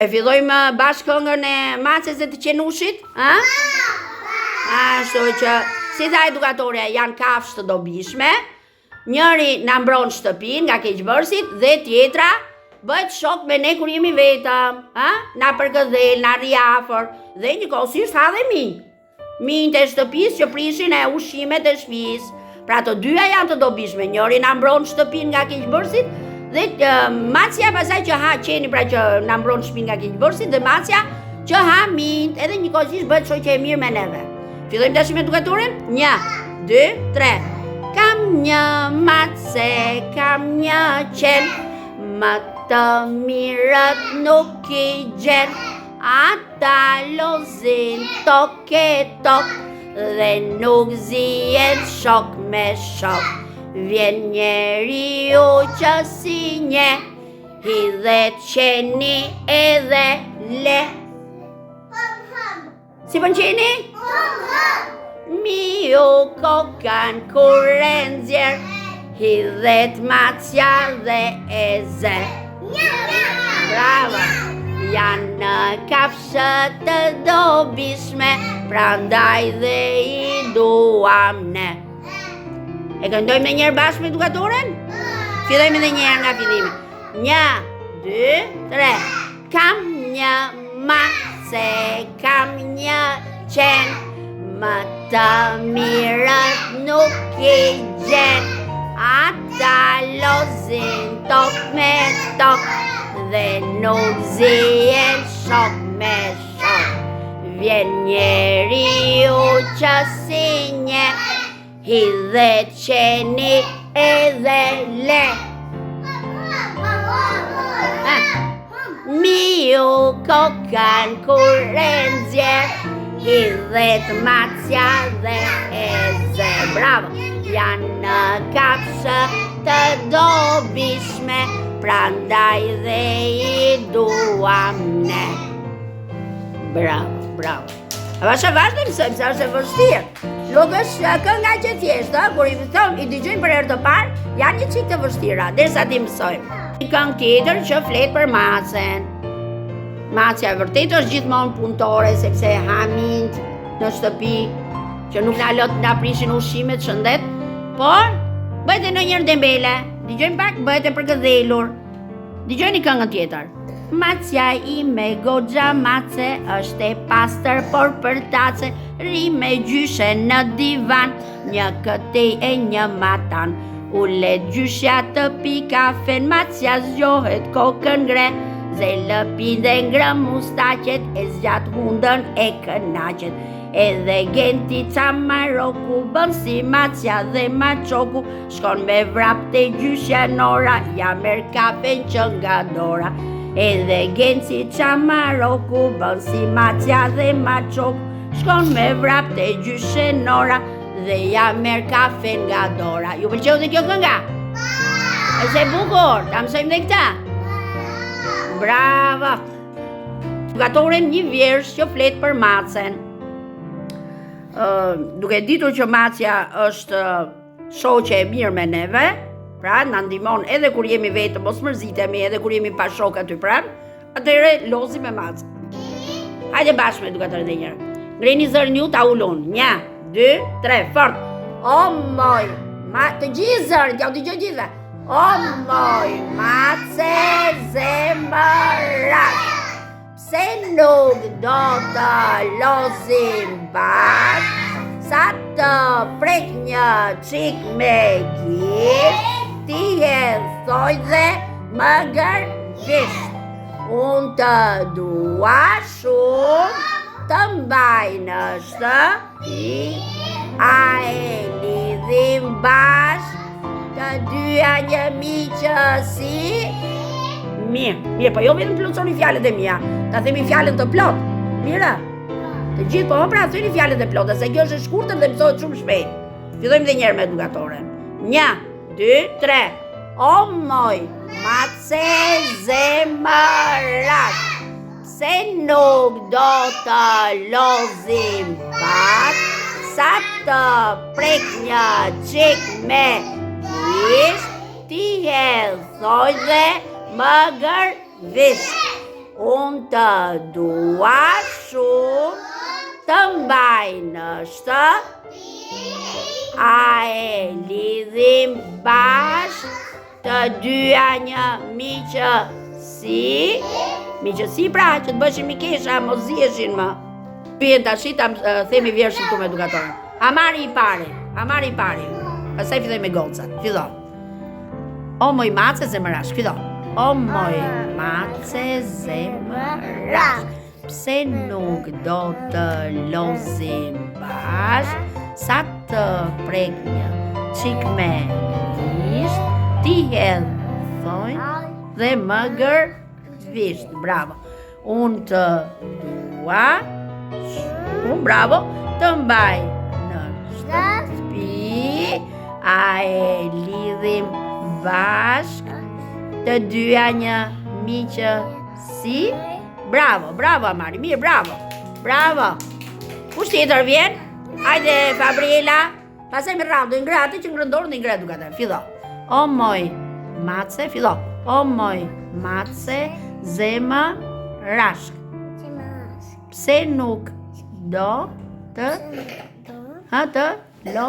E fillojmë bashkë këngën e Macës e të Qenushit, a? Ashtu që, si tha edukatorja, janë kafshë të dobishme, njëri na mbron shtëpin nga keqbërësit dhe tjetra bëhet shok me ne kur jemi vetëm, a? Na përgëdhel, na rri afër dhe njëkohësisht ha dhe minj. Minjt e shtëpisë që prishin e ushqimet e shtëpisë. Pra të dyja janë të dobishme, njëri na mbron shtëpin nga keqbërësit dhe Macja pasaj që ha qeni, pra që na mbron shtëpin nga keqbërësit, dhe Macja që ha minjt, edhe njëkohësisht bëhet shoqe e mirë me neve. Fillojmë tash me edukatorin? 1, 2, 3. Kam një mace, kam një qen, më të mirët nuk i gjen, ata lozin tok e tok, dhe nuk zihen shok me shok. Vjen njeriu që si nje, hidhet qeni edhe le. Si pën qeni? Miu kokan kur e nxjerr, hidhet Macja dhe e zer. Bravo! Janë kafshë të dobishme, prandaj dhe i duam ne. E këndojmë në njerë bashkë me edukatoren? Fillojmë edhe njerë nga fillimi. 1, 2, 3. Kam një mace, kam një qen, më të mirët nuk i gjen, ata lozin tok me tok, dhe nuk zihen shok me shok. Vjen njeriu që si nje, hidhet qeni edhe le. Miu kokan kur e nxjerr, hidhet Macja dhe e zer. Bravo! Janë kafshë të dobishme, prandaj dhe i duam ne. Bravo, bravo. A vasha vazhdo mësojmë, sa është e vështirë. Nuk është kënga që thjeshtë, kur i dëgjojmë për herë të parë, janë një çik të vështira, derisa ti mësojmë. Një këngë tjetër që flet për Macën. Macja vërtet është gjithmonë punëtore, sepse ha minjt në shtëpi, që nuk na lë na prishin ushqimet, shëndet, por bëhet e ndonjëherë dembele. Dëgjojmë pak, bëhet e përgëdhelur. Dëgjojeni këngën tjetër. Macja ime goxha mace, është e pastër por për tace, ri me gjyshe në divan, një këtej e një matan. Ulet gjyshja të pi kafen, Macja zgjohet kokën ngre, ze lëpin dhe ngrëm mustaqet, e zgjat hundën e kënaqet. Edhe Genti ca Maroku, bën si Macja dhe Maçoku, shkon me vrap te gjyshja Nora, ja merr kafen që nga dora. Edhe Genci ca Maroku, bën si Macja dhe Maçoku, shkon me vrap te gjyshja Nora, dhe ja merr kafen nga dora. Ju pëlqeu dhe kjo kënga? Është e bukur, ta mësojmë dhe këta? Bravo! Edukatoren një vjersh që flet për Macën. Duke ditur që Macja është shoqe e mirë me neve, pra na ndihmon edhe kur jemi vetëm, mos mërzitemi, edhe kur jemi pa shok aty pranë, atëherë lozim me Macën. Hajde bashkë me edukatorën edhe një herë. Ngreni zërin ju, ta ulun. 1, 2, 3, fort. O moj, të gjithë zërin, t'ja u dëgjoj gjithë. O moj, Mace zemërat, pse nuk do të lozim bashkë, sa të prek një qik me gjith, ti e thoj dhe më gërvisht. Unë të dua shumë, të mbaj në shtëpi, a e lidhim bashkë, të dyja një miqësi. Mirë, po jo vetëm plotësoni fjalët e mia, ta themi fjalën të plot. Mirë. Të gjithë po pra thoni fjalët e plota, se kjo është e shkurtër dhe mësohet shumë shpejt. Fillojmë edhe një herë me edukatoren. 1, 2, 3. O moj, Mace zemërat, pse nuk do të lozim bashkë, sa të prek një qik me gjith, ti e thoj dhe më gërvisht. Unë të dua shumë të mbaj në shtëpi. A e lidhim bashkë të dyja një miqësi. Miqësi pra që të bëshim mikesha, mos zieshin më. Pyet tash ta themi vjershin këtu me edukatorën. Amari i pari. Pastaj filloj me gocat. Fillo. O moj mace zemërash, fillo. O moj mace zemërash, pse nuk do të lozim bashkë, sa të prek një qik me gisht, ti hedh thonjë dhe më gërvisht. Bravo. Unë të dua shumë, bravo, të mbaj në shtëpi. A e lidhim bashkë të dyja një miqësi. Bravo Amari, mirë, bravo. Kush tjetër vjen? Hajde Fabriela. Pasaj me randë, ngratë që ngrëndorë dhe ngratë duka të. Fillo. O moj mace, fillo. O moj mace zemë rashk, pse nuk do të lo.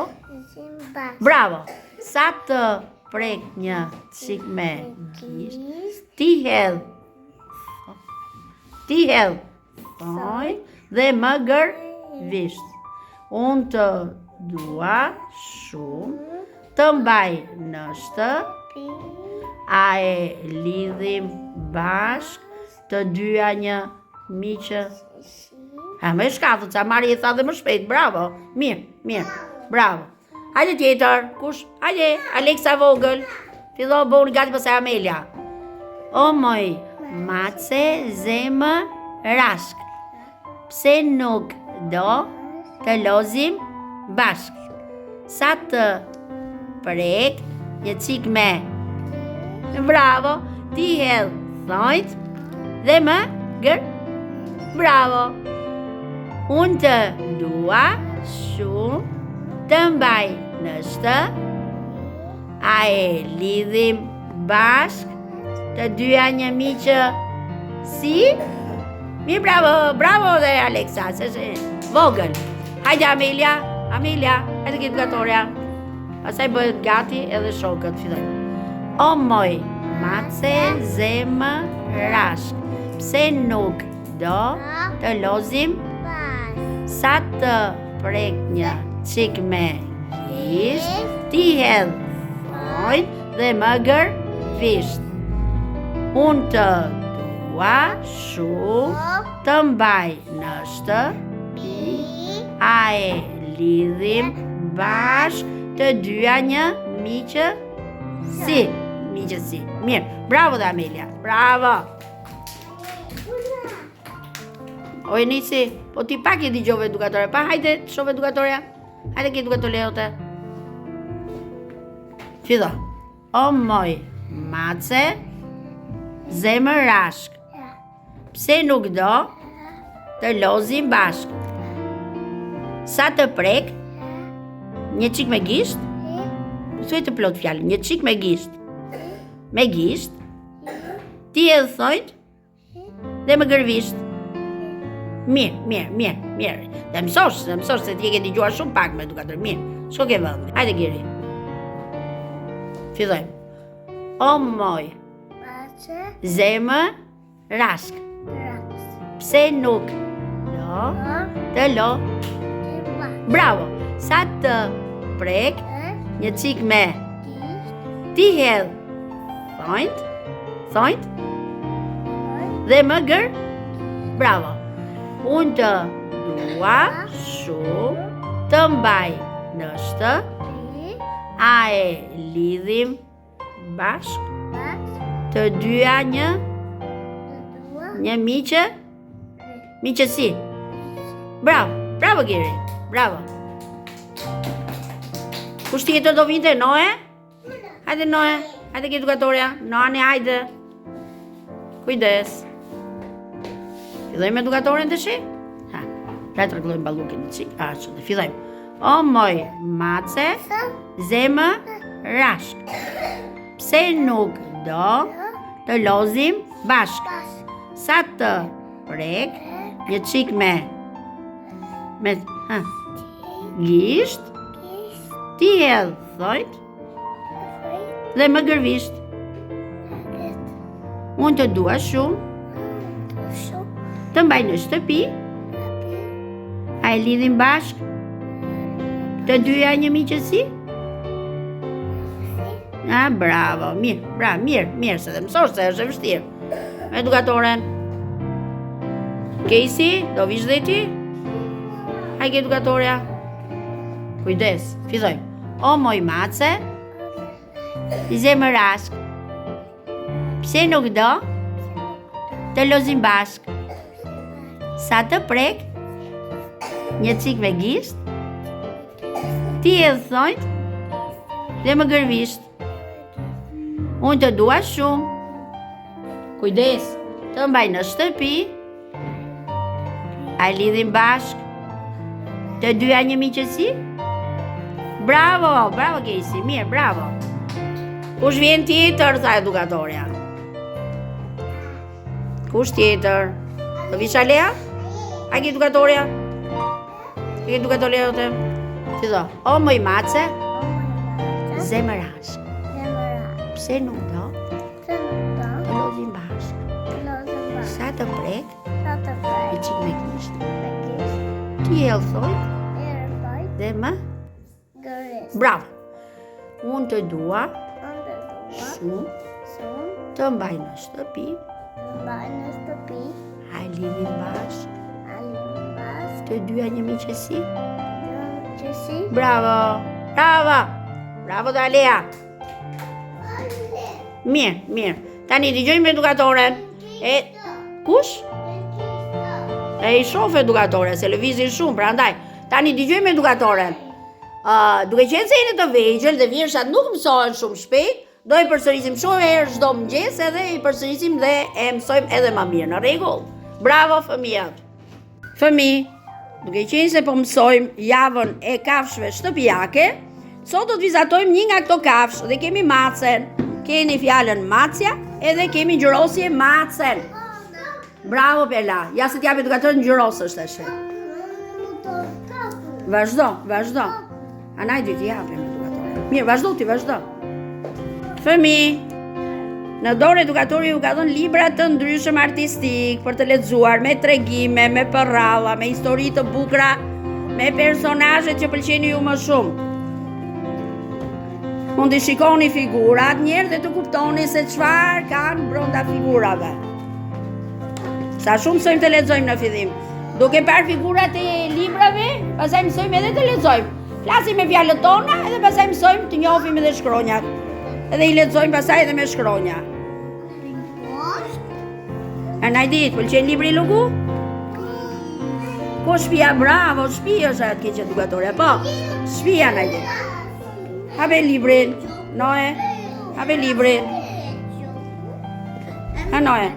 Bravo. Sa të prek një qik me gisht, ti hedh thonjë dhe më gërvisht. Unë të dua shumë të mbaj në shtëpi. A e lidhim bashkë të dyja një miqësi. Më shkafët, sa Mari e tha dhe më shpejt. Bravo. Mirë. Bravo. Hajde tjetër. Kush? Hajde, Aleksa vogël. Fillo bëni gati pasaj Amelia. O moj mace zemë rashk, pse nuk do të lozim bashkë, sa të prek një qik me. Bravo. Ti hedh thonjt dhe më bravo. Unë të dua shumë të mbaj në shtëpi. A e lidhim bashkë të dyja një miqësi. Mirë, bravo dhe Aleksa, se vogël. Hajde Amelia, hajde këtë edukatorja. Pasaj bëhet gati edhe shokët filloj. O moj mace zemë rashk, pse nuk do të lozim, sa të prek një qik me gisht, ti hedh thonjë dhe më gërvisht. Unë të dua shumë të mbaj në shtëpi. A e lidhim bashkë të dyja një miqësi. Mirë, bravo dhe Amelia, bravo. Oj nisi, po ti pak i digjove edukatore, pa hajde shove edukatorja. Hajde ki edukatore jote. Fillo. O moj mace zemë rashk, pse nuk do të lozim bashkë, sa të prek një qik me gisht. Thuaj të plot fjallën, një qik me gisht. Me gisht, ti e thonjt dhe më gërvisht. Mirë. Dhe mësosh se ti e ke digjuar shumë pak me edukator. Mirë, shko ke vëndë. Hajde Giri. Fillojmë. O moj zemë rashk, pse nuk do të lo. Bravo. Sa të prek një qik me, ti hedh thonjt dhe më bravo. Unë të dua shumë të mbaj në shtëpi. A e lidhim bashkë të dyja një miqësi. Bravo Giri, bravo. Kush tjetër do vinte? Noe? Hajde Noe, hajde ki edukatorja. Noani, hajde. Kujdes. Fillojmë edukatorin të shi? Pra të rëgëllojmë balukin në qik. Fillojmë. O moj mace zemë rashk, pse nuk do të lozim bashkë, Sa të prek një qik me gisht, ti hedh thojt dhe më gërvisht. Unë të dua shumë, të mbaj në shtëpi, a e lidhim bashk, të dyja një miqësi? Bravo, mirë, se dhe mësosh se është e vështirë. Edukatoren. Casey, do vish dhe ti? Hajke edukatorja. Kujdes, filloj. O moj mace, zemë rashk. Pse nuk do? Të lozim bashk. Sa të prek, një cik me gisht, ti e thojt dhe më gërvisht. Unë të dua shumë. Kujdes, të mbaj në shtëpi, a lidhim bashk, të dyja një miqësi? Bravo Casey, mirë, bravo. Kush vjen tjetër, tha edukatorja? Kush tjetër? Do vish Alea? Hajde edukatorja? Hajde edukatorja do të? Fillon. O moj mace, zemë rashk. Pse nuk do? Të lozim bashk. Sa të prek, e qik me gisht. Ti e thojt dhe më gërvisht. Bravo. Unë të dua shumë të mbaj në shtëpi, a lidhim bashk, të dyja një miqësi. Bravo dhe Alea. Mirë. Tani dëgjojmë edukatoren. Kush? E i shof edukatoren, se lëvizin shumë, pra ndaj. Tani dëgjojmë edukatoren. Duke qenë se jeni të vegjël dhe virshat nuk mësohen shumë shpejt, do i përsërisim shumë herë çdo mëngjes edhe i përsërisim dhe e mësojmë edhe më mirë. Në rregull? Bravo fëmijët. Duke qenë se po mësojmë javën e kafshëve shtëpiake, sot do të vizatojmë një nga këto kafshë dhe kemi macen. Keni fjalën macja edhe kemi ngjyrosje macen. Bravo Pela. Ja se t'jap edukatorën ngjyrosësh tash. Vazhdo. Anaj dy t'i japim edukatorën. Mirë, vazhdo. Fëmijë, në dorë edukatori ju ka dhënë libra të ndryshëm artistik për të lexuar, me tregime, me përralla, me histori të bukura, me personazhet që pëlqeni ju më shumë. Mund të shikoni figurat njerë dhe të kuptoni se çfarë kanë brenda figurave. Sa shumë mësojmë të lexojmë në fillim. Duke parë figurat e librave, pastaj mësojmë edhe të lexojmë. Flasim me fjalët tona edhe pastaj mësojmë të njohim edhe shkronjat. Edhe i lexojmë pastaj edhe me shkronja. Anajdit, pëlqen libri Lugu? Po shtëpia, bravo, shtëpia është atë keq edukatorja, po. Shtëpia Anajdit. Habe librin, Noe. Habe librin. Noe.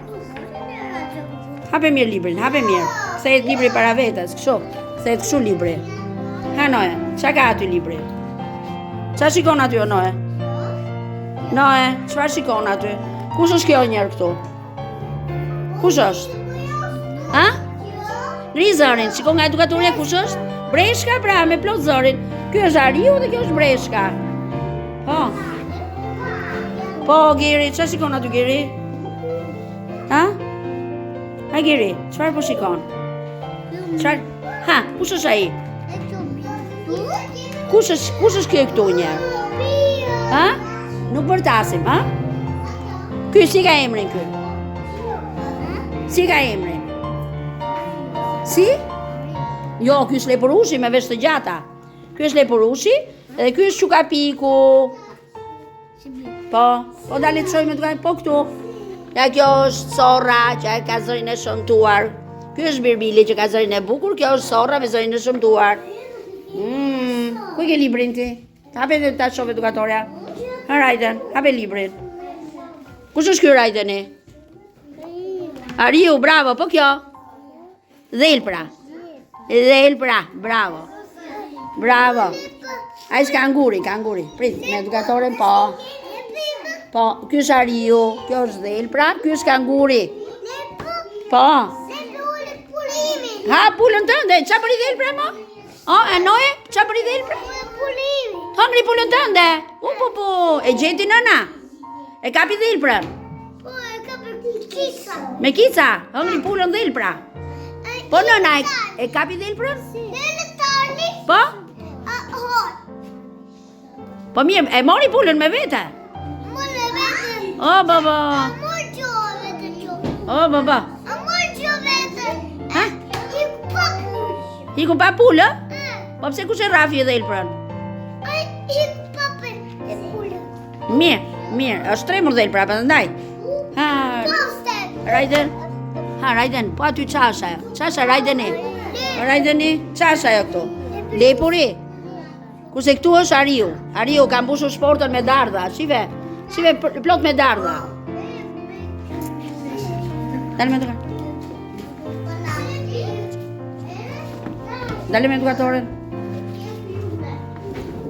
Habe mirë librin, habe mirë. Kthehet libri para vetes, kështu. Kthehet kështu libri. Noe, çka ka aty libri? Çfarë shikon aty Noe? Noe, çfarë shikon aty? Kush është kjo njerë këtu? Kush është? Ha? Ngri zërin, shikon nga edukatorja kush është? Breshka pra, me plot zërin. Ky është Ariu dhe kjo është Breshka. Po, Geri, çfarë shikon aty Geri? Ha? Ha Geri, çfarë po shikon? Çfarë? Ha, kush është ai? Kush është kjo këtu njerë? Ha? Nuk përtasim, ha? Ky si ka emrin ky? Si ka emrin? Si? Jo, ky është leporushi me vesh të gjata. Ky është leporushi edhe ky është Çukapiku. Po dali të shojmë duke po këtu. Ja kjo është Sorra që ka zërin e shëmtuar. Ky është Birbili që ka zërin e bukur, kjo është Sorra me zërin e shëmtuar. Ku ke librin ti? Hape dhe ta shoh edukatorja. Rajden, hape librin. Kush është ky Rajdeni? Ariu, bravo, po kjo? Dhelpra, bravo. A është kanguri. Prit, me edukatorin, po. Po, ky është Ariu, kjo është Dhelpra, ky është kanguri. Po. Ha, pulën tënde, qa për i dhel pra mo? O, e noje, qa për i dhel pra? Hëngri pulën tënde. Po, e gjeti nëna? E kapi dhel pra? Po, e kapi kica. Me kica, hëngri pulën dhel pra? Po nëna, e kapi dhel pra? Në tani. Po? Hot. Po mirë, e mori pulën me vete? Mone vete. O, baba. Amor gjo vete gjo. O, baba. Amor gjo vete. Ha? I papu. Hiku pa pulë? Po pse kush e rafi e dhel pra? Ai i pape. E pulë. Mirë, është tremur dhel pra, përndaj. Ha, Toste. Rajden. Ha, Rajden, po aty qasha jo. Qasha, Rajdeni. Rajdeni, qasha jo këtu. Lepuri. Kurse këtu është Ariu. Ariu ka mbushur shportën me dardha. Shive plot me dardha. Dale me edukatoren. Dale me edukatoren.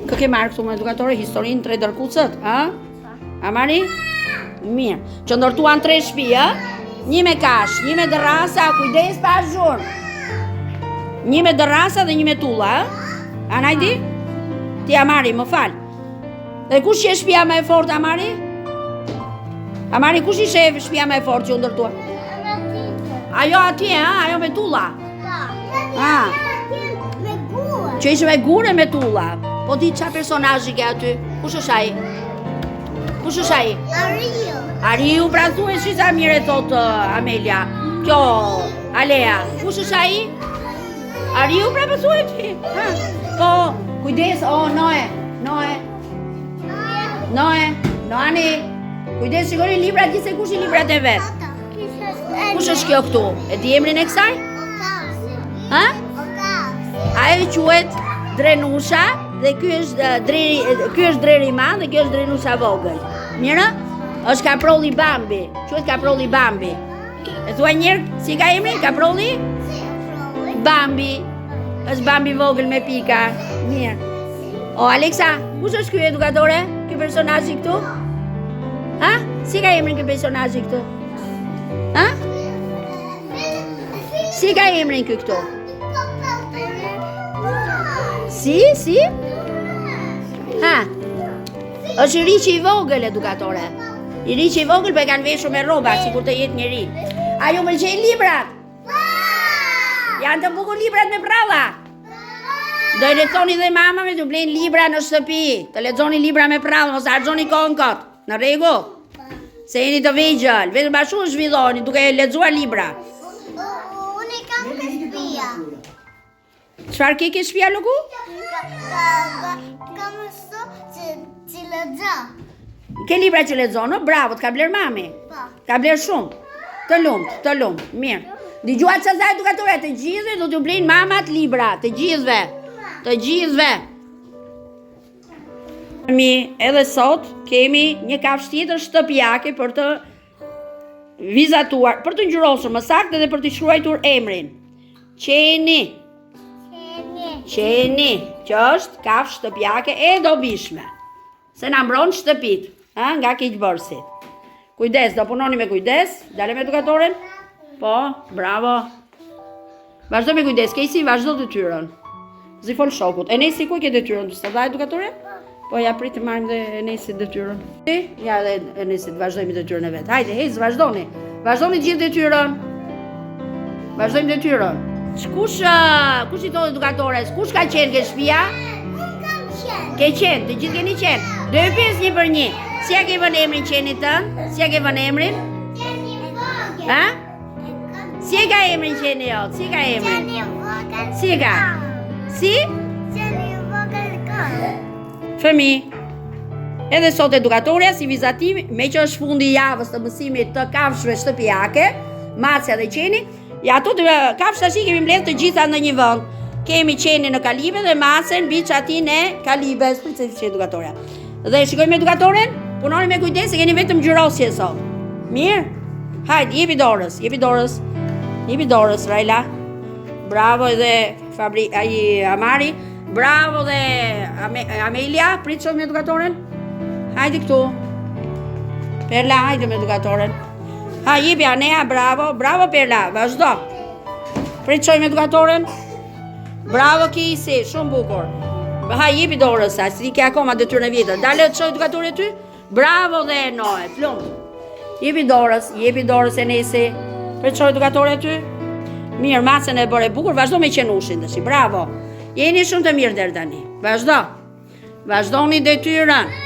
Kë ke marrë këtu me edukatore? Historinë 3 dërkucët, a? A mari? Mirë. Që ndërtuan 3 shtëpi, a? Një me kash, një me dërrasa, kujdes pa zhurë. Një me dërrasa dhe një me tulla, a? A najdi? Ti Amari, më fal. Dhe kush që shtëpia më e fortë, Amari? Amari, kush i shef shtëpia më e fortë që u ndërtua? Ajo atje, ajo me tulla. Ah. Me gurë. Që ishte me gurë e me tulla. Po ti qa personazhi ke aty? Kush është ai? Kush është ai? Ariu. Ariu, pra thuaj si sa mirë e thot Amelia. Kjo, Alea. Kush është ai? Ariu, pra po thuaj ti. Ha. Po, kujdes, Noani. Kujdes, shikoni librat, gjithse kush i librat e vet. Kush është kjo këtu? E di emrin e kësaj? Ha? Ajo quhet Drenusha dhe ky është dreri i madh dhe kjo është Drenusha vogël. Mirë? Është kaprolli Bambi. Quhet kaprolli Bambi. E thua njëherë si ka emrin? Kaprolli Bambi. Është Bambi vogël me pika. Mirë. O Alexa, kush është ky edukatore? Ky personazhi këtu? Ha? Si ka emrin ky personazhi këtu? Ha? Si ka emrin ky këtu? Si? Ha? Është i riqi i vogël edukatore. I riqi i vogël për e kanë veshur me rroba, sikur të jetë njeri. A ju pëlqejnë librat? Janë të bukur librat me pralla. Do i lexoni dhe mamave t'ju blejnë libra në shtëpi. Të lexoni libra me prallë, mos harxoni kohën kot. Në rregull? Se jeni të vegjël, vetëm ashtu zhvilloni duke lexuar libra. Unë kam ke shtëpia. Çfarë ke shtëpia Luku? Kam mëso që lexo. Ke libra që lexon, no? Bravo, t'ka bler mami. Po. Ka bler shumë. Të lumt, mirë. Dëgjuat çfarë tha edukatore, të gjithëve do t'ju blejnë mamat libra, të gjithëve. Edhe sot kemi një kafshë tjetër shtëpiake për të vizatuar, për të ngjyrosur më saktë dhe për të shkruar emrin. Qeni, që është kafshë shtëpiake e dobishme. Se na mbron shtëpit, nga keqbërësit. Kujdes, do punoni me kujdes, dale me edukatoren. Po, bravo. Vazhdo me kujdes, Kejsi, vazhdo detyrën. Zifol shokut. Enesi, ku ke detyrën? Së dha edukatore? Po, ja prit të marrim dhe Enesi detyrën. Ja dhe Enesi të vazhdojmë detyrën e vetë. Hajde, hejz, vazhdoni. Vazhdoni gjithë detyrën. Vazhdojmë detyrën. Kush i thot edukatores? Kush ka qenë ke shtëpia? Unë kam qenë. Ke qenë, të gjithë keni qenë. 2-5 një për një. Si ja ke vënë emrin qenit tënd? Si ja ke vënë emrin? Qeni vogël. Ha? Si e ka emrin qeni jot? Si ka emrin? Qeni vogël. Si e ka? Si? Qeni vogël ka. Fëmi. Edhe sot edukatoria si vizatim, me që është fundi i javës të mësimit të kafshëve shtëpiake, Macja dhe Qeni, ja ato të kafshë tash kemi mbledhur të gjitha në një vend. Kemi Qenin në Kalibe dhe Macën mbi çatin e Kalibes, për edukatoria. Dhe shikojmë edukatoren, punoni me kujdes, se keni vetëm ngjyrosje sot. Mirë? Hajde, jepi dorës, Raila. Bravo edhe Amari. Bravo dhe Amelia, prit shumë me edukatoren. Hajde këtu. Perla, hajde me edukatoren. Ha, jepi Anea, bravo, bravo Perla, vazhdo. Pritshojmë edukatoren. Bravo Kisi, shumë bukur. Ha, jepi dorës, sa si ke akoma detyrën e vjetër. Dale të çoj edukatore ty. Bravo dhe Noe, plumb. Jepi dorës Enesi. Pritshoj edukatore ty. Mirë, macën e bërë bukur, vazhdo me qenushin tash. Bravo. Jeni shumë të mirë deri tani. Vazhdo. Vazhdoni detyrën.